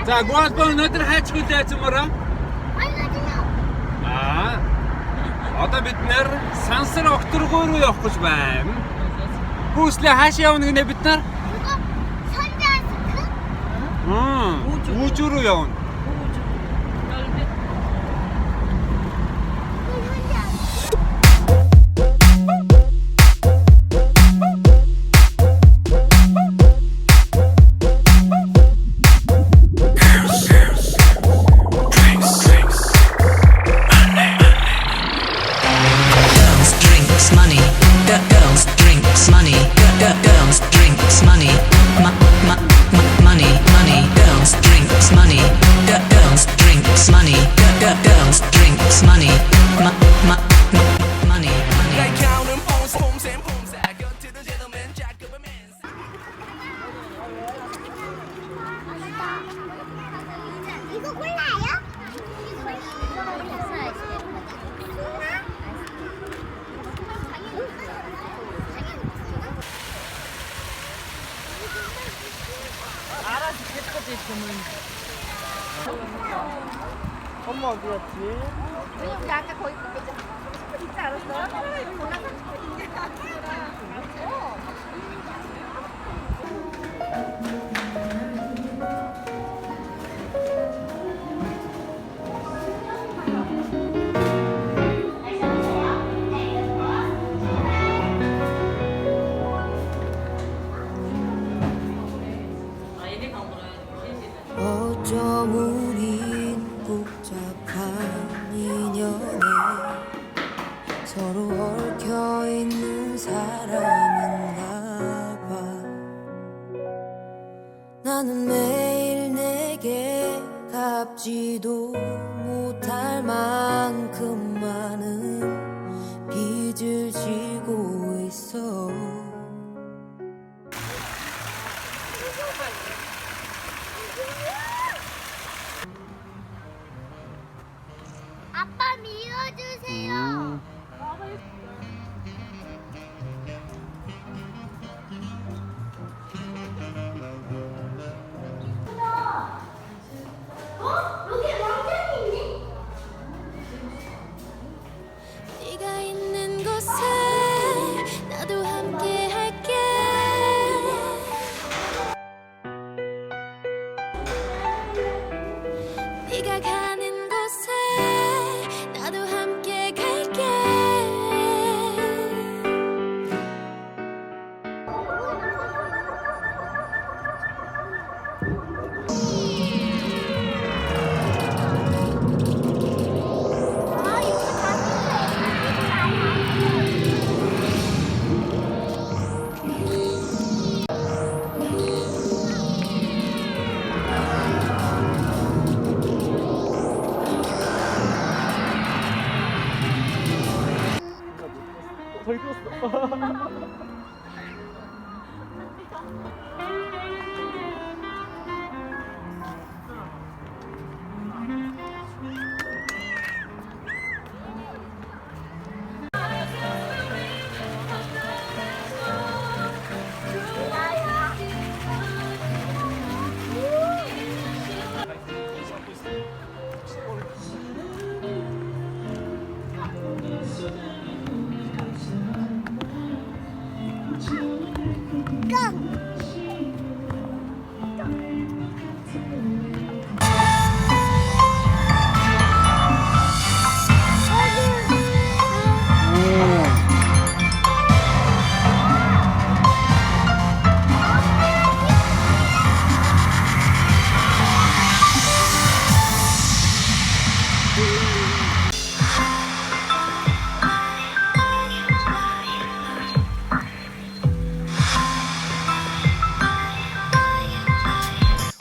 За гол бол өнөөдөр хайч хүлээ зэмэрэ. Одоо бид нэр Сансар окторгоо руу явах гэж байна. Гүйслээ хаашаа явна гинэ бид нар? Үүж рүү явна. 이거 콜라예요? 알아서 개꺼지 주문. 엄마 어디 갔지? 우리 아까 거기 있지 않았어? 어쩜 우린 복잡한 인연에 서로 얽혀있는 사람인가 봐. 나는 매일 내게 갚지도 못할 만큼 많은 빚을 지고 있어. 아빠 밀어주세요. 여기 왕자님 있네? 네가 있는 곳에 나도 함께 할게. 네가 가는 곳에 나도 함께 갈게. 더 익었어.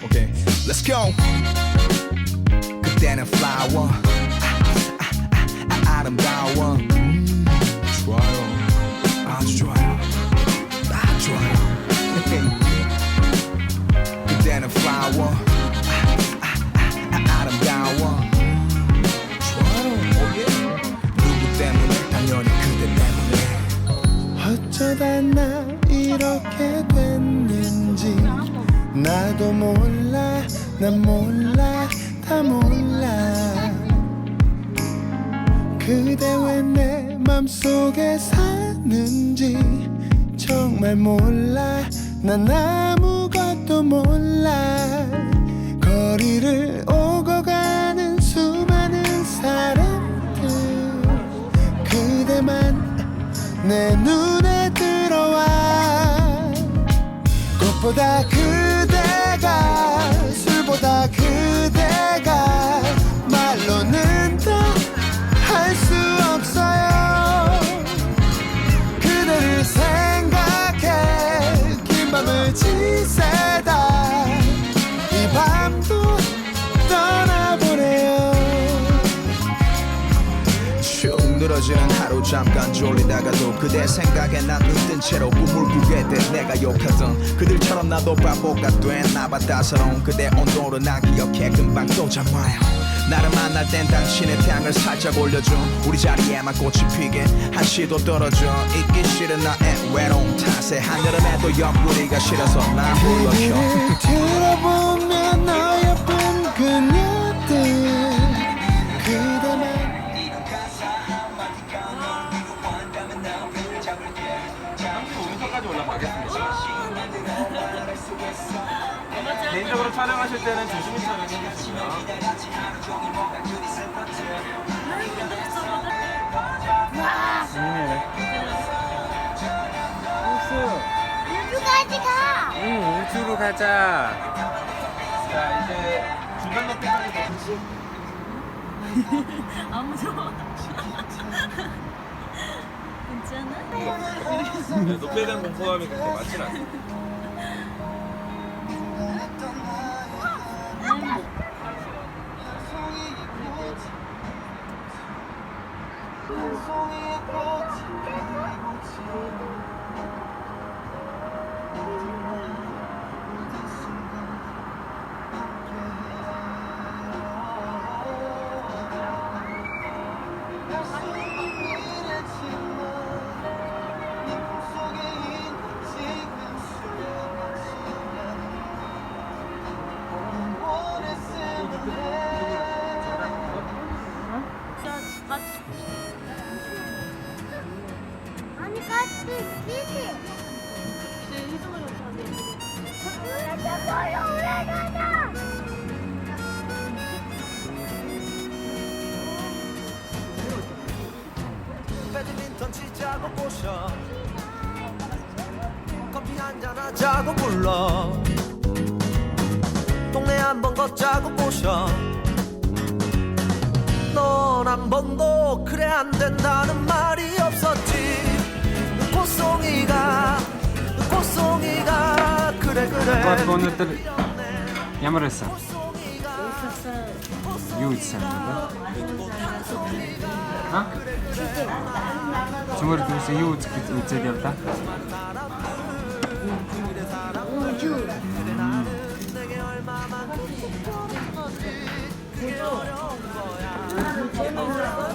Okay, let's go. 그때는 flower 아름다워 좋아요 아주 좋아요 딱 좋아요 그때는 flower 아름다워 좋아요 oh yeah. 누구 때문에 당연히 그대 때문에 어쩌다 나 이렇게 됐는지 나도 몰라 난 몰라 다 몰라 그대 왜 내 맘속에 사는지 정말 몰라 난 아무것도 몰라 거리를 오고 가는 수많은 사람들 그대만 내 눈에 들어와 꽃보다 그대가 술보다 그대가 말로는 다 할 수 없어요 그대를 생각해 긴 밤을 지새다 이 밤도 떠나보내요 쭉 늘어지는 하루 잠깐 졸리다가도 그대 생각에 난 눈뜬 채로 꿈을 꾸게 돼 내가 욕하던 그들처럼 나도 바보가 됐나봐 따사로운 그대 온도를 난 기억해 금방 또 잠와요 나를 만날 땐 당신의 태양을 살짝 올려줘 우리 자리에만 꽃이 피게 한시도 떨어져 있기 싫은 나의 외로움 탓에 한여름에도 옆구리가 싫어서 나 불러줘 그대를 들어보면 너 예쁜 그녀들 그대만 오른쪽까지 올라가겠습니다. 개인적으로 촬영하실 때는 조심히 촬영해주시고요. 우주까지 가. 응, 우주로 가자. 자, 이제 중간 높이까지 보시지. 안 무서워. 괜찮아? 높이에 대한 공포감이 그렇게 많진 않아. 아니 같이 뛰지. 올라가자. 배드민턴 치자고 꼬셔 커피 한잔 하자고 불러 동네 한번 걷자고 꼬셔 넌 한 번도 그래 안 된다는 말이 없었지 꽃송이가 그래 오늘들 ямар байсан? Юу ийсэн бэ? ха? Чимэр дүүсэн юу үзээд явлаа? 우주. 재밌어.